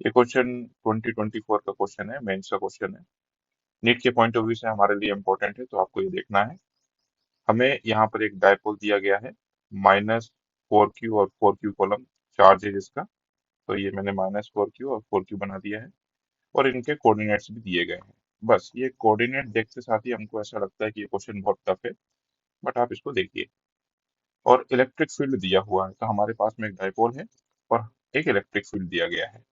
ये क्वेश्चन 2024 का क्वेश्चन है, मेंस का क्वेश्चन है। नीट के पॉइंट ऑफ व्यू से हमारे लिए इंपॉर्टेंट है, तो आपको ये देखना है। हमें यहाँ पर एक डायपोल दिया गया है, -4q और 4q कॉलम चार्ज है जिसका। तो ये मैंने -4q और 4q बना दिया है, और इनके कोऑर्डिनेट्स भी दिए गए हैं। बस ये कोऑर्डिनेट देखते साथ ही हमको ऐसा लगता है कि ये क्वेश्चन बहुत टफ है, बट आप इसको देखिए। और इलेक्ट्रिक फील्ड दिया हुआ है, तो हमारे पास में एक डायपोल है और एक इलेक्ट्रिक फील्ड दिया गया है,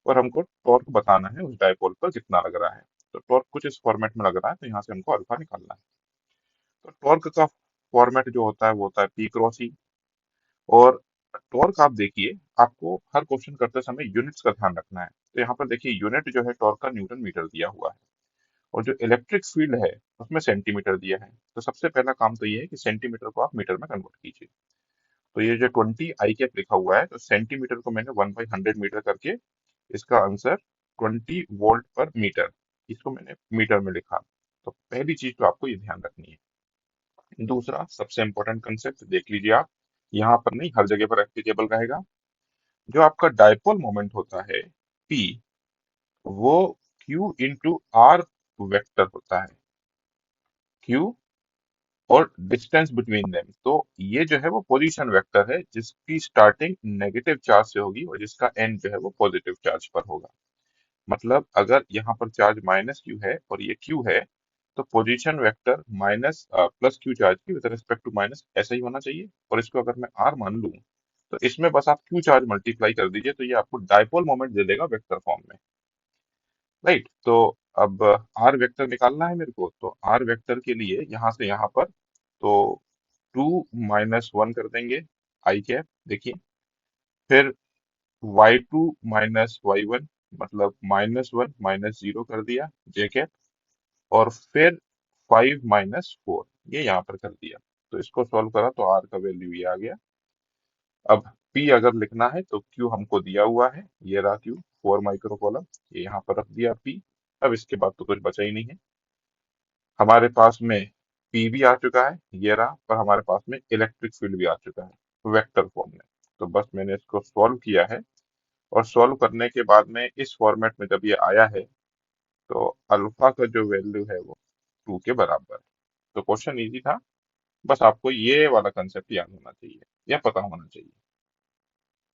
और हमको टॉर्क बताना है उस डायपोल पर कितना लग रहा है। तो टॉर्क कुछ इस फॉर्मेट में लग रहा है, तो यहाँ से हमको अल्फा निकालना है। तो टॉर्क का फॉर्मेट जो होता है वो होता है पी क्रॉस ई। और टॉर्क आप देखिए, आपको हर क्वेश्चन करते समय यूनिट्स का ध्यान रखना है। तो यहाँ पर देखिए यूनिट जो है टॉर्क का न्यूटन मीटर दिया हुआ है, और जो इलेक्ट्रिक फील्ड है उसमें सेंटीमीटर दिया है। तो सबसे पहला काम तो ये है कि सेंटीमीटर को आप मीटर में कन्वर्ट कीजिए। तो ये जो 20 I कैप लिखा हुआ है, तो सेंटीमीटर को मैंने 1/100 मीटर करके इसका आंसर 20 वोल्ट पर मीटर, इसको मैंने मीटर में लिखा। तो पहली चीज तो आपको ये ध्यान रखनी है। दूसरा सबसे इंपॉर्टेंट कंसेप्ट देख लीजिए आप, यहाँ पर नहीं हर जगह पर एप्लीकेबल रहेगा। जो आपका डायपोल मोमेंट होता है पी, वो Q × R वेक्टर होता है। Q और डिस्टेंस बिटवीन देम, तो ये जो है वो पोजीशन वेक्टर है जिसकी स्टार्टिंग नेगेटिव चार्ज से होगी और जिसका एंड जो है वो पॉजिटिव चार्ज पर होगा। मतलब अगर यहाँ पर चार्ज -Q है और ये Q है, तो position vector minus plus Q charge की विद रिस्पेक्ट टू माइनस ऐसा ही होना चाहिए। और इसको अगर मैं R मान लूं, तो इसमें बस आप Q चार्ज मल्टीप्लाई कर दीजिए, तो ये आपको डायपोल मोमेंट दे देगा वेक्टर फॉर्म में। राइट, तो अब R वेक्टर निकालना है मेरे को, तो R वेक्टर के लिए यहाँ से यहाँ पर तो 2 - 1 कर देंगे I कैप, देखिए। फिर y2 - y1, मतलब -1 - 0 कर दिया J कैप। और फिर 5 - 4 ये यहाँ पर कर दिया। तो इसको सॉल्व करा तो R का वैल्यू ये आ गया। अब P अगर लिखना है तो Q हमको दिया हुआ है, ये रहा Q, 4 माइक्रो कॉलम, ये यहाँ पर रख दिया P। अब इसके बाद तो कुछ बचा ही नहीं है। हमारे पास में P भी आ चुका है, ये रहा, पर हमारे पास में इलेक्ट्रिक फील्ड भी आ चुका है वेक्टर फॉर्म में। तो बस मैंने इसको सॉल्व किया है, और सॉल्व करने के बाद में इस फॉर्मेट में जब ये आया है, तो अल्फा का जो वैल्यू है वो 2 के बराबर है। तो क्वेश्चन इजी था, बस आपको ये वाला कंसेप्ट याद होना चाहिए या पता होना चाहिए।